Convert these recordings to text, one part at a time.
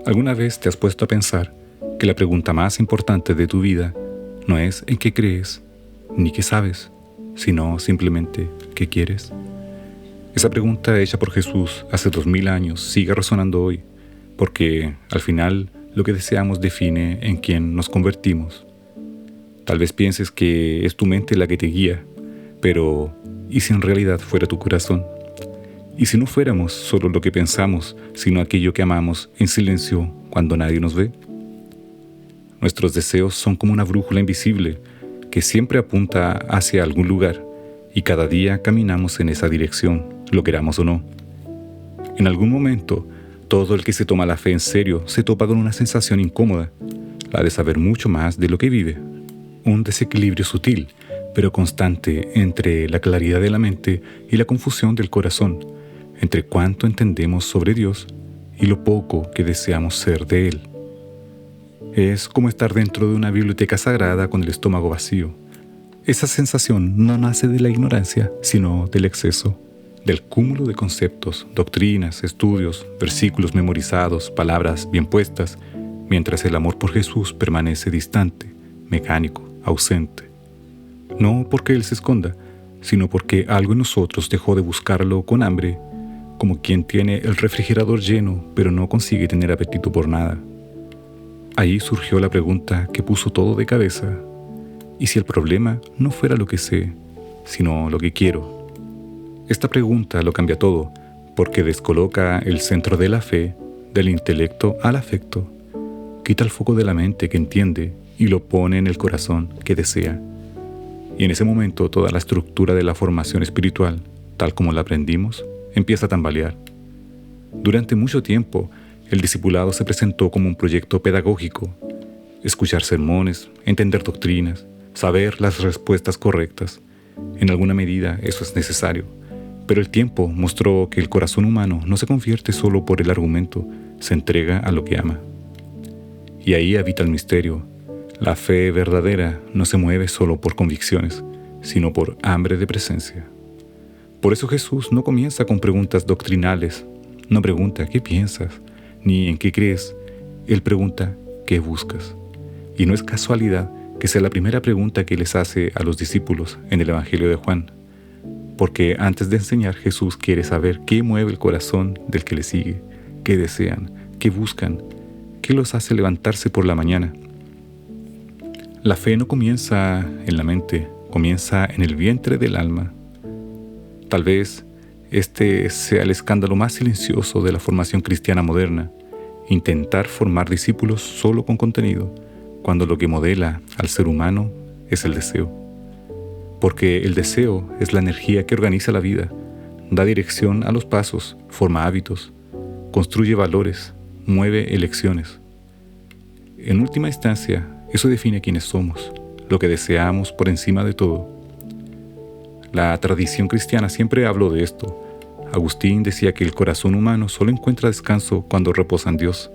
¿Alguna vez te has puesto a pensar que la pregunta más importante de tu vida no es en qué crees ni qué sabes, sino simplemente qué quieres? Esa pregunta hecha por Jesús hace 2000 años sigue resonando hoy, porque al final lo que deseamos define en quién nos convertimos. Tal vez pienses que es tu mente la que te guía, pero ¿y si en realidad fuera tu corazón? ¿Y si no fuéramos solo lo que pensamos, sino aquello que amamos en silencio cuando nadie nos ve? Nuestros deseos son como una brújula invisible que siempre apunta hacia algún lugar y cada día caminamos en esa dirección, lo queramos o no. En algún momento, todo el que se toma la fe en serio se topa con una sensación incómoda, la de saber mucho más de lo que vive. Un desequilibrio sutil, pero constante entre la claridad de la mente y la confusión del corazón, entre cuánto entendemos sobre Dios y lo poco que deseamos ser de Él. Es como estar dentro de una biblioteca sagrada con el estómago vacío. Esa sensación no nace de la ignorancia, sino del exceso, del cúmulo de conceptos, doctrinas, estudios, versículos memorizados, palabras bien puestas, mientras el amor por Jesús permanece distante, mecánico, ausente. No porque Él se esconda, sino porque algo en nosotros dejó de buscarlo con hambre, como quien tiene el refrigerador lleno pero no consigue tener apetito por nada. Ahí surgió la pregunta que puso todo de cabeza. ¿Y si el problema no fuera lo que sé, sino lo que quiero? Esta pregunta lo cambia todo, porque descoloca el centro de la fe, del intelecto al afecto. Quita el foco de la mente que entiende y lo pone en el corazón que desea. Y en ese momento toda la estructura de la formación espiritual, tal como la aprendimos, empieza a tambalear. Durante mucho tiempo, el discipulado se presentó como un proyecto pedagógico. Escuchar sermones, entender doctrinas, saber las respuestas correctas. En alguna medida eso es necesario, pero el tiempo mostró que el corazón humano no se convierte solo por el argumento, se entrega a lo que ama. Y ahí habita el misterio. La fe verdadera no se mueve solo por convicciones, sino por hambre de presencia. Por eso Jesús no comienza con preguntas doctrinales, no pregunta ¿qué piensas? Ni ¿en qué crees? Él pregunta ¿qué buscas? Y no es casualidad que sea la primera pregunta que les hace a los discípulos en el Evangelio de Juan, porque antes de enseñar Jesús quiere saber qué mueve el corazón del que le sigue, qué desean, qué buscan, qué los hace levantarse por la mañana. La fe no comienza en la mente, comienza en el vientre del alma. Tal vez este sea el escándalo más silencioso de la formación cristiana moderna, intentar formar discípulos solo con contenido, cuando lo que modela al ser humano es el deseo. Porque el deseo es la energía que organiza la vida, da dirección a los pasos, forma hábitos, construye valores, mueve elecciones. En última instancia, eso define quiénes somos, lo que deseamos por encima de todo. La tradición cristiana siempre habló de esto. Agustín decía que el corazón humano solo encuentra descanso cuando reposa en Dios.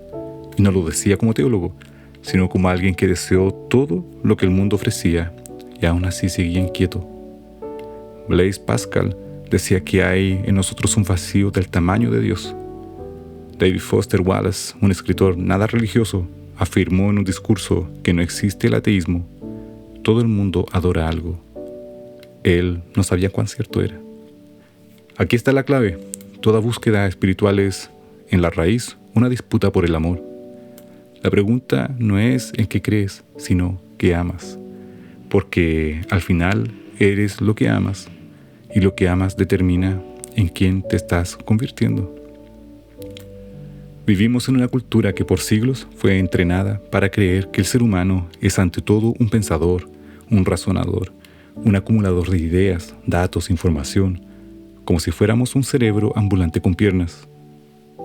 Y no lo decía como teólogo, sino como alguien que deseó todo lo que el mundo ofrecía y aún así seguía inquieto. Blaise Pascal decía que hay en nosotros un vacío del tamaño de Dios. David Foster Wallace, un escritor nada religioso, afirmó en un discurso que no existe el ateísmo. Todo el mundo adora algo. Él no sabía cuán cierto era. Aquí está la clave. Toda búsqueda espiritual es, en la raíz, una disputa por el amor. La pregunta no es en qué crees, sino qué amas. Porque al final eres lo que amas, y lo que amas determina en quién te estás convirtiendo. Vivimos en una cultura que por siglos fue entrenada para creer que el ser humano es ante todo un pensador, un razonador, un acumulador de ideas, datos, información, como si fuéramos un cerebro ambulante con piernas,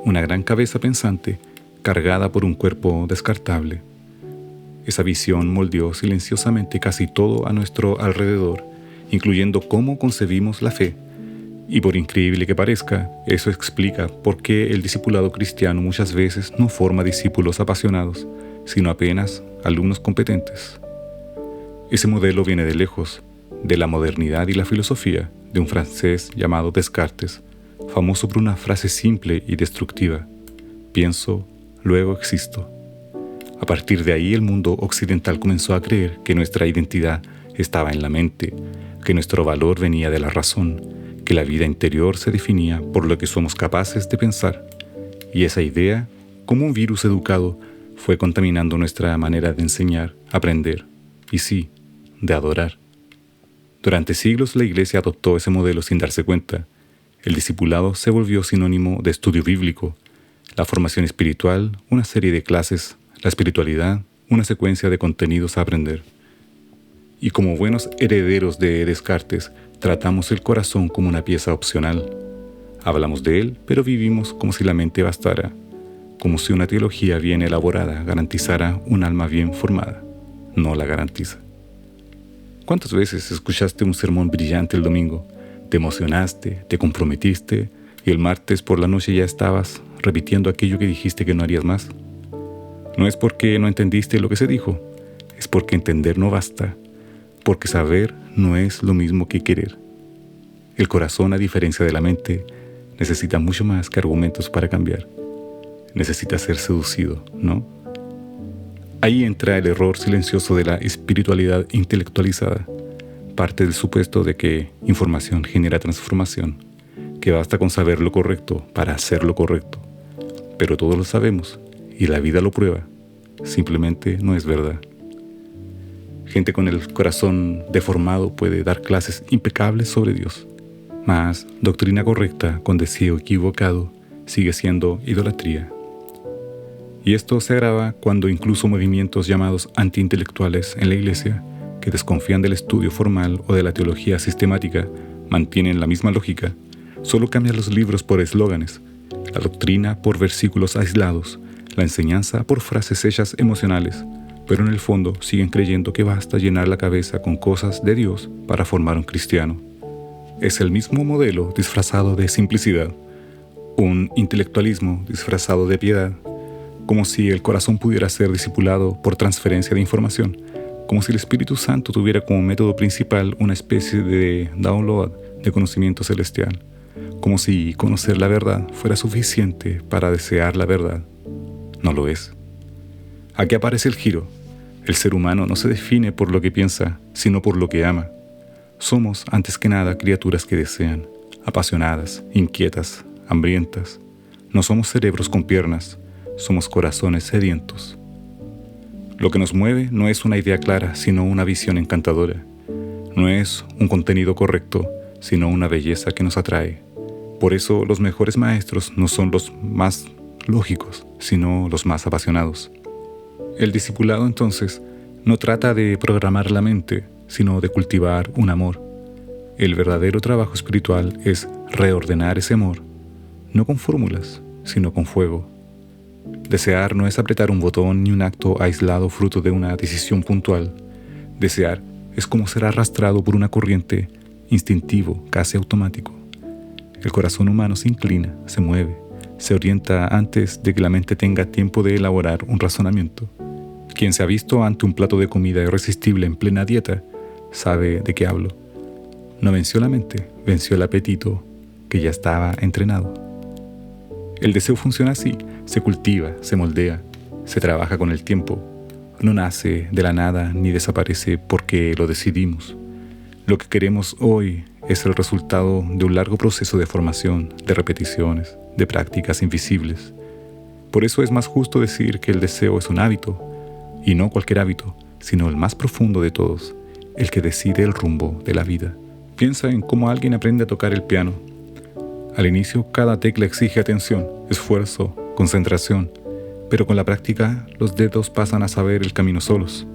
una gran cabeza pensante cargada por un cuerpo descartable. Esa visión moldeó silenciosamente casi todo a nuestro alrededor, incluyendo cómo concebimos la fe. Y por increíble que parezca, eso explica por qué el discipulado cristiano muchas veces no forma discípulos apasionados, sino apenas alumnos competentes. Ese modelo viene de lejos, de la modernidad y la filosofía de un francés llamado Descartes, famoso por una frase simple y destructiva: pienso, luego existo. A partir de ahí el mundo occidental comenzó a creer que nuestra identidad estaba en la mente, que nuestro valor venía de la razón, que la vida interior se definía por lo que somos capaces de pensar. Y esa idea, como un virus educado, fue contaminando nuestra manera de enseñar, aprender y sí, de adorar. Durante siglos la Iglesia adoptó ese modelo sin darse cuenta. El discipulado se volvió sinónimo de estudio bíblico, la formación espiritual, una serie de clases, la espiritualidad, una secuencia de contenidos a aprender. Y como buenos herederos de Descartes, tratamos el corazón como una pieza opcional. Hablamos de él, pero vivimos como si la mente bastara, como si una teología bien elaborada garantizara un alma bien formada. No la garantiza. ¿Cuántas veces escuchaste un sermón brillante el domingo? Te emocionaste, te comprometiste y el martes por la noche ya estabas repitiendo aquello que dijiste que no harías más. No es porque no entendiste lo que se dijo, es porque entender no basta, porque saber no es lo mismo que querer. El corazón, a diferencia de la mente, necesita mucho más que argumentos para cambiar. Necesita ser seducido, ¿no? Ahí entra el error silencioso de la espiritualidad intelectualizada. Parte del supuesto de que información genera transformación, que basta con saber lo correcto para hacer lo correcto. Pero todos lo sabemos y la vida lo prueba. Simplemente no es verdad. Gente con el corazón deformado puede dar clases impecables sobre Dios, mas doctrina correcta con deseo equivocado sigue siendo idolatría. Y esto se agrava cuando incluso movimientos llamados antiintelectuales en la Iglesia, que desconfían del estudio formal o de la teología sistemática, mantienen la misma lógica, solo cambian los libros por eslóganes, la doctrina por versículos aislados, la enseñanza por frases hechas emocionales, pero en el fondo siguen creyendo que basta llenar la cabeza con cosas de Dios para formar un cristiano. Es el mismo modelo disfrazado de simplicidad, un intelectualismo disfrazado de piedad, como si el corazón pudiera ser discipulado por transferencia de información, como si el Espíritu Santo tuviera como método principal una especie de download de conocimiento celestial, como si conocer la verdad fuera suficiente para desear la verdad. No lo es. Aquí aparece el giro. El ser humano no se define por lo que piensa, sino por lo que ama. Somos, antes que nada, criaturas que desean, apasionadas, inquietas, hambrientas. No somos cerebros con piernas, somos corazones sedientos. Lo que nos mueve no es una idea clara, sino una visión encantadora. No es un contenido correcto, sino una belleza que nos atrae. Por eso los mejores maestros no son los más lógicos, sino los más apasionados. El discipulado, entonces, no trata de programar la mente, sino de cultivar un amor. El verdadero trabajo espiritual es reordenar ese amor, no con fórmulas, sino con fuego. Desear no es apretar un botón ni un acto aislado fruto de una decisión puntual. Desear es como ser arrastrado por una corriente, instintivo, casi automático. El corazón humano se inclina, se mueve, se orienta antes de que la mente tenga tiempo de elaborar un razonamiento. Quien se ha visto ante un plato de comida irresistible en plena dieta, sabe de qué hablo. No venció la mente, venció el apetito, que ya estaba entrenado. El deseo funciona así, se cultiva, se moldea, se trabaja con el tiempo. No nace de la nada ni desaparece porque lo decidimos. Lo que queremos hoy es el resultado de un largo proceso de formación, de repeticiones, de prácticas invisibles. Por eso es más justo decir que el deseo es un hábito, y no cualquier hábito, sino el más profundo de todos, el que decide el rumbo de la vida. Piensa en cómo alguien aprende a tocar el piano. Al inicio, cada tecla exige atención, esfuerzo, concentración, pero con la práctica, los dedos pasan a saber el camino solos.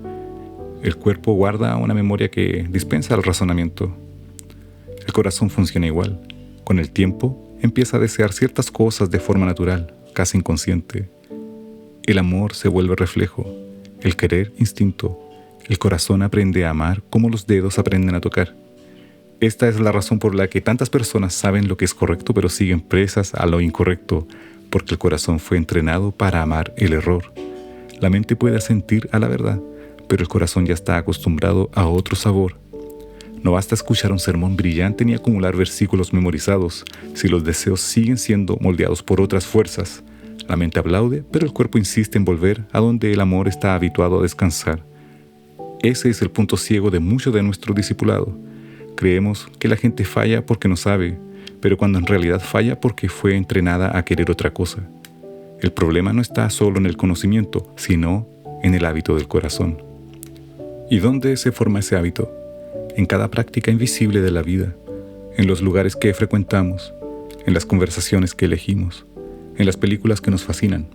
El cuerpo guarda una memoria que dispensa el razonamiento. El corazón funciona igual. Con el tiempo, empieza a desear ciertas cosas de forma natural, casi inconsciente. El amor se vuelve reflejo, el querer instinto. El corazón aprende a amar como los dedos aprenden a tocar. Esta es la razón por la que tantas personas saben lo que es correcto pero siguen presas a lo incorrecto, porque el corazón fue entrenado para amar el error. La mente puede asentir a la verdad, pero el corazón ya está acostumbrado a otro sabor. No basta escuchar un sermón brillante ni acumular versículos memorizados si los deseos siguen siendo moldeados por otras fuerzas. La mente aplaude, pero el cuerpo insiste en volver a donde el amor está habituado a descansar. Ese es el punto ciego de mucho de nuestro discipulado. Creemos que la gente falla porque no sabe, pero cuando en realidad falla porque fue entrenada a querer otra cosa. El problema no está solo en el conocimiento, sino en el hábito del corazón. ¿Y dónde se forma ese hábito? En cada práctica invisible de la vida, en los lugares que frecuentamos, en las conversaciones que elegimos, en las películas que nos fascinan,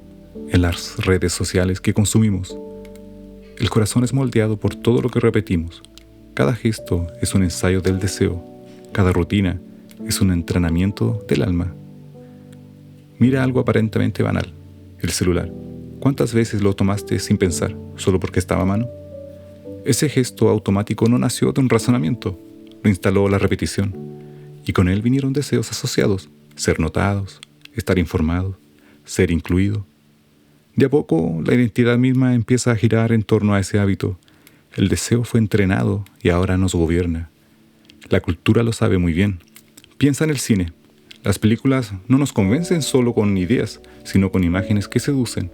en las redes sociales que consumimos. El corazón es moldeado por todo lo que repetimos. Cada gesto es un ensayo del deseo. Cada rutina es un entrenamiento del alma. Mira algo aparentemente banal, el celular. ¿Cuántas veces lo tomaste sin pensar, solo porque estaba a mano? Ese gesto automático no nació de un razonamiento, lo instaló la repetición. Y con él vinieron deseos asociados, ser notados, estar informado, ser incluido. De a poco, la identidad misma empieza a girar en torno a ese hábito. El deseo fue entrenado y ahora nos gobierna. La cultura lo sabe muy bien. Piensa en el cine. Las películas no nos convencen solo con ideas, sino con imágenes que seducen.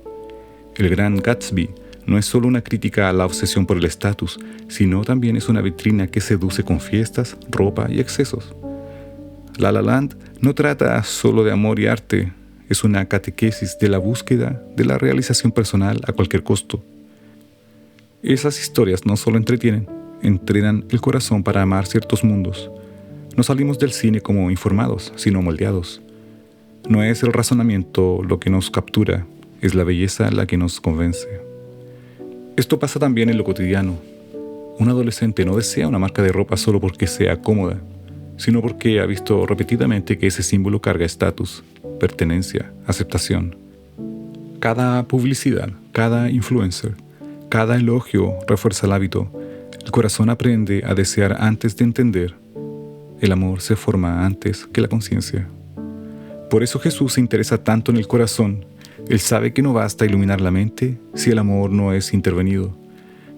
El Gran Gatsby no es solo una crítica a la obsesión por el estatus, sino también es una vitrina que seduce con fiestas, ropa y excesos. La La Land no trata solo de amor y arte, es una catequesis de la búsqueda de la realización personal a cualquier costo. Esas historias no solo entretienen, entrenan el corazón para amar ciertos mundos. No salimos del cine como informados, sino moldeados. No es el razonamiento lo que nos captura, es la belleza la que nos convence. Esto pasa también en lo cotidiano. Un adolescente no desea una marca de ropa solo porque sea cómoda, sino porque ha visto repetidamente que ese símbolo carga estatus, pertenencia, aceptación. Cada publicidad, cada influencer, cada elogio refuerza el hábito. El corazón aprende a desear antes de entender. El amor se forma antes que la conciencia. Por eso Jesús se interesa tanto en el corazón. Él sabe que no basta iluminar la mente si el amor no es intervenido.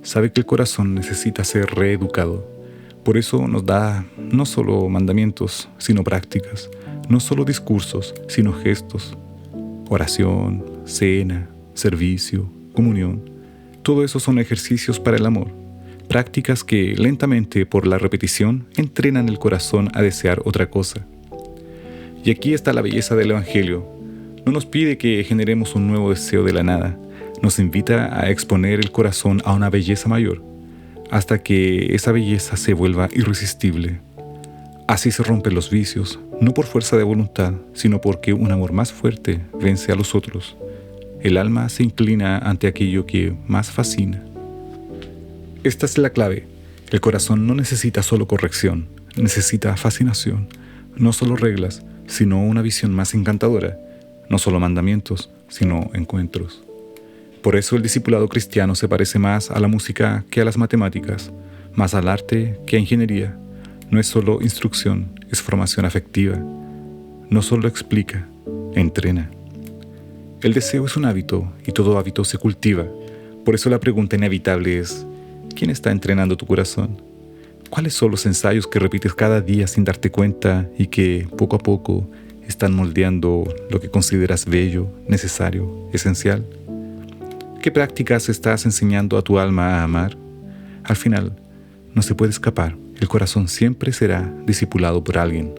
Sabe que el corazón necesita ser reeducado. Por eso nos da no solo mandamientos, sino prácticas. No solo discursos, sino gestos. Oración, cena, servicio, comunión. Todo eso son ejercicios para el amor. Prácticas que, lentamente, por la repetición, entrenan el corazón a desear otra cosa. Y aquí está la belleza del Evangelio. No nos pide que generemos un nuevo deseo de la nada. Nos invita a exponer el corazón a una belleza mayor, hasta que esa belleza se vuelva irresistible. Así se rompen los vicios, no por fuerza de voluntad, sino porque un amor más fuerte vence a los otros. El alma se inclina ante aquello que más fascina. Esta es la clave. El corazón no necesita solo corrección, necesita fascinación. No solo reglas, sino una visión más encantadora. No solo mandamientos, sino encuentros. Por eso el discipulado cristiano se parece más a la música que a las matemáticas, más al arte que a ingeniería. No es solo instrucción, es formación afectiva. No solo explica, entrena. El deseo es un hábito y todo hábito se cultiva. Por eso la pregunta inevitable es, ¿quién está entrenando tu corazón? ¿Cuáles son los ensayos que repites cada día sin darte cuenta y que, poco a poco, están moldeando lo que consideras bello, necesario, esencial? ¿Qué prácticas estás enseñando a tu alma a amar? Al final, no se puede escapar. El corazón siempre será discipulado por alguien.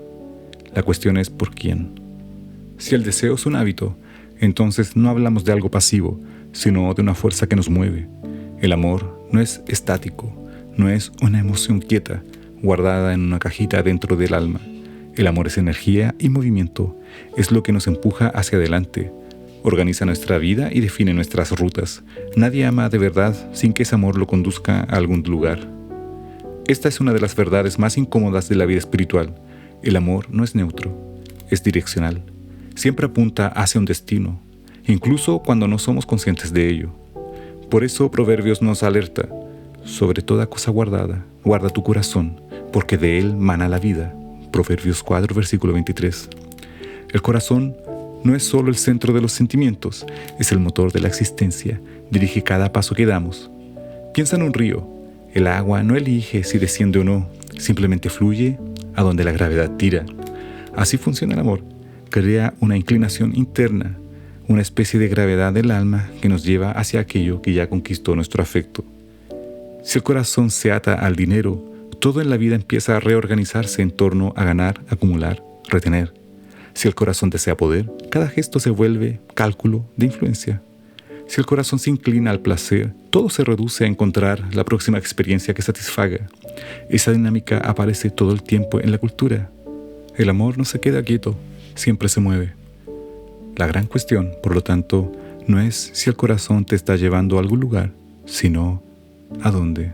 La cuestión es ¿por quién? Si el deseo es un hábito, entonces no hablamos de algo pasivo, sino de una fuerza que nos mueve. El amor no es estático, no es una emoción quieta, guardada en una cajita dentro del alma. El amor es energía y movimiento, es lo que nos empuja hacia adelante. Organiza nuestra vida y define nuestras rutas. Nadie ama de verdad sin que ese amor lo conduzca a algún lugar. Esta es una de las verdades más incómodas de la vida espiritual. El amor no es neutro, es direccional. Siempre apunta hacia un destino, incluso cuando no somos conscientes de ello. Por eso Proverbios nos alerta: sobre toda cosa guardada, guarda tu corazón, porque de él mana la vida. Proverbios 4, versículo 23. El corazón no es solo el centro de los sentimientos, es el motor de la existencia, dirige cada paso que damos. Piensa en un río. El agua no elige si desciende o no, simplemente fluye a donde la gravedad tira. Así funciona el amor, crea una inclinación interna, una especie de gravedad del alma que nos lleva hacia aquello que ya conquistó nuestro afecto. Si el corazón se ata al dinero, todo en la vida empieza a reorganizarse en torno a ganar, acumular, retener. Si el corazón desea poder, cada gesto se vuelve cálculo de influencia. Si el corazón se inclina al placer, todo se reduce a encontrar la próxima experiencia que satisfaga. Esa dinámica aparece todo el tiempo en la cultura. El amor no se queda quieto, siempre se mueve. La gran cuestión, por lo tanto, no es si el corazón te está llevando a algún lugar, sino a dónde.